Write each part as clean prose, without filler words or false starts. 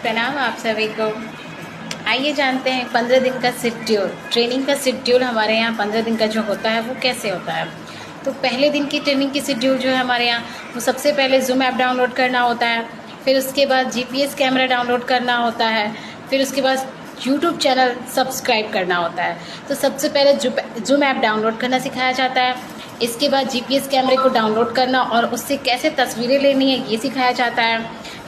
प्रणाम आप सभी को। आइए जानते हैं 15 दिन का शेड्यूल, ट्रेनिंग का शेड्यूल हमारे यहाँ 15 दिन का जो होता है वो कैसे होता है। तो पहले दिन की ट्रेनिंग की शेड्यूल जो है हमारे यहाँ, वो सबसे पहले जूम ऐप डाउनलोड करना होता है, फिर उसके बाद जीपीएस कैमरा डाउनलोड करना होता है, फिर उसके बाद यूट्यूब चैनल सब्सक्राइब करना होता है। तो सबसे पहले जूम ऐप डाउनलोड करना सिखाया जाता है, इसके बाद जीपीएस कैमरे को डाउनलोड करना और उससे कैसे तस्वीरें लेनी है ये सिखाया जाता है,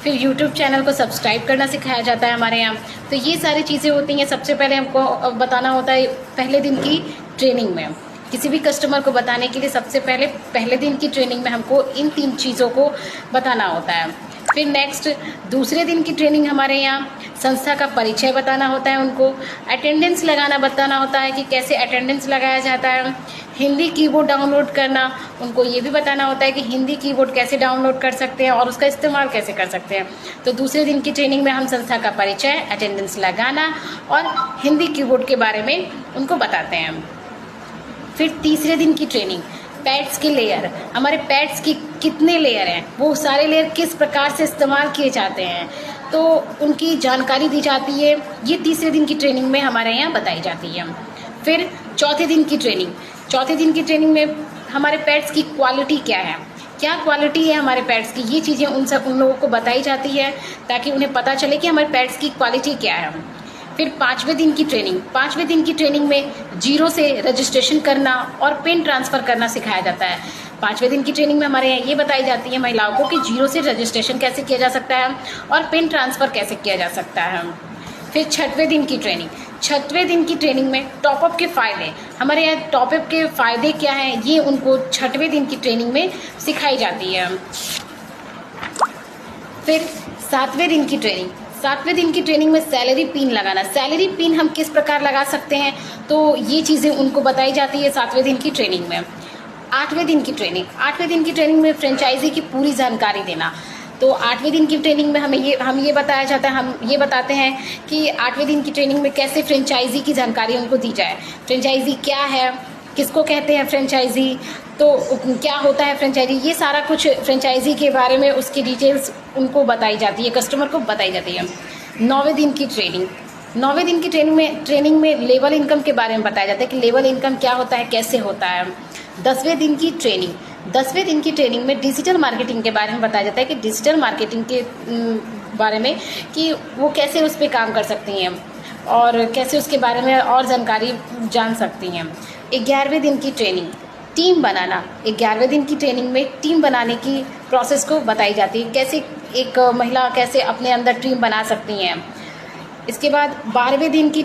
फिर यूट्यूब चैनल को सब्सक्राइब करना सिखाया जाता है हमारे यहाँ। तो ये सारी चीज़ें होती हैं। सबसे पहले हमको बताना होता है पहले दिन की ट्रेनिंग में, किसी भी कस्टमर को बताने के लिए सबसे पहले दिन की ट्रेनिंग में हमको इन 3 चीज़ों को बताना होता है। फिर नेक्स्ट दूसरे दिन की ट्रेनिंग हमारे यहाँ संस्था का परिचय बताना होता है, उनको अटेंडेंस लगाना बताना होता है कि कैसे अटेंडेंस लगाया जाता है, हिंदी कीबोर्ड डाउनलोड करना, उनको ये भी बताना होता है कि हिंदी कीबोर्ड कैसे डाउनलोड कर सकते हैं और उसका इस्तेमाल कैसे कर सकते हैं। तो दूसरे दिन की ट्रेनिंग में हम संस्था का परिचय, अटेंडेंस लगाना और हिंदी कीबोर्ड के बारे में उनको बताते हैं। फिर तीसरे दिन की ट्रेनिंग पैड्स के लेयर, हमारे पैड्स की कितने लेयर हैं, वो सारे लेयर किस प्रकार से इस्तेमाल किए जाते हैं, तो उनकी जानकारी दी जाती है। ये तीसरे दिन की ट्रेनिंग में हमारे यहाँ बताई जाती है। फिर चौथे दिन की ट्रेनिंग में हमारे पैड्स की क्वालिटी क्या है, क्या क्वालिटी है हमारे पैड्स की, ये चीज़ें उन लोगों को बताई जाती है ताकि उन्हें पता चले कि हमारे पैड्स की क्वालिटी क्या है। फिर पाँचवें दिन की ट्रेनिंग में जीरो से रजिस्ट्रेशन करना और पिन ट्रांसफ़र करना सिखाया जाता है। पाँचवें दिन की ट्रेनिंग में हमारे यहाँ ये बताई जाती है महिलाओं को कि जीरो से रजिस्ट्रेशन कैसे किया जा सकता है और पिन ट्रांसफ़र कैसे किया जा सकता है। फिर छठवें दिन की ट्रेनिंग में टॉपअप के फ़ायदे, हमारे यहाँ टॉपअप के फ़ायदे क्या हैं ये उनको छठवें दिन की ट्रेनिंग में सिखाई जाती है। फिर सातवें दिन की ट्रेनिंग में सैलरी पिन लगाना, सैलरी पिन हम किस प्रकार लगा सकते हैं, तो ये चीज़ें उनको बताई जाती है सातवें दिन की ट्रेनिंग में। आठवें दिन की ट्रेनिंग में फ्रेंचाइजी की पूरी जानकारी देना। तो आठवें दिन की ट्रेनिंग में हम ये बताया जाता है, हम ये बताते हैं कि आठवें दिन की ट्रेनिंग में कैसे फ्रेंचाइजी की जानकारी उनको दी जाए। फ्रेंचाइजी क्या है, किसको कहते हैं फ्रेंचाइजी, तो क्या होता है फ्रेंचाइजी, ये सारा कुछ फ्रेंचाइजी के बारे में उसकी डिटेल्स उनको बताई जाती है, कस्टमर को बताई जाती है। 9वें दिन की ट्रेनिंग में लेवल इनकम के बारे में बताया जाता है कि लेवल इनकम क्या होता है, कैसे होता है। 10वें दिन की ट्रेनिंग में डिजिटल मार्केटिंग के बारे में बताया जाता है कि डिजिटल मार्केटिंग के बारे में कि वो कैसे उस पर काम कर सकती हैं और कैसे उसके बारे में और जानकारी जान सकती हैं। 11वें दिन की ट्रेनिंग टीम बनाना, 11वें दिन की ट्रेनिंग में टीम बनाने की प्रोसेस को बताई जाती है, कैसे एक महिला कैसे अपने अंदर टीम बना सकती हैं। इसके बाद 12वें दिन की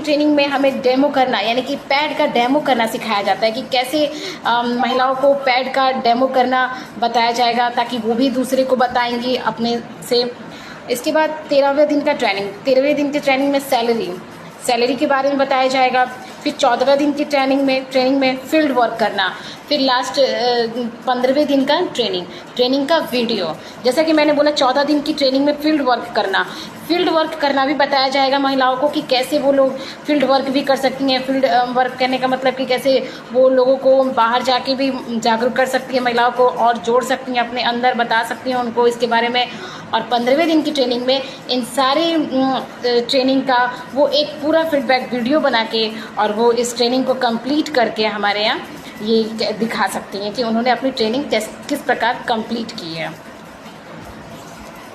ट्रेनिंग में हमें डेमो करना, यानी कि पैड का डेमो करना सिखाया जाता है कि कैसे महिलाओं को पैड का डेमो करना बताया जाएगा ताकि वो भी दूसरे को बताएंगी अपने से। इसके बाद 13वें दिन की ट्रेनिंग में सैलरी के बारे में बताया जाएगा। फिर 14वें दिन की ट्रेनिंग में फील्ड वर्क करना। फिर लास्ट 15वें दिन का ट्रेनिंग का वीडियो, जैसा कि मैंने बोला 14 दिन की ट्रेनिंग में फील्ड वर्क करना भी बताया जाएगा महिलाओं को कि कैसे वो लोग फील्ड वर्क भी कर सकती हैं। फील्ड वर्क करने का मतलब कि कैसे वो लोगों को बाहर जाके भी जागरूक कर सकती हैं, महिलाओं को और जोड़ सकती हैं, अपने अंदर बता सकती हैं उनको इसके बारे में। और 15वें दिन की ट्रेनिंग में इन सारी ट्रेनिंग का वो एक पूरा फीडबैक वीडियो बना के और वो इस ट्रेनिंग को कंप्लीट करके हमारे यहाँ ये दिखा सकती हैं कि उन्होंने अपनी ट्रेनिंग किस प्रकार कंप्लीट की है।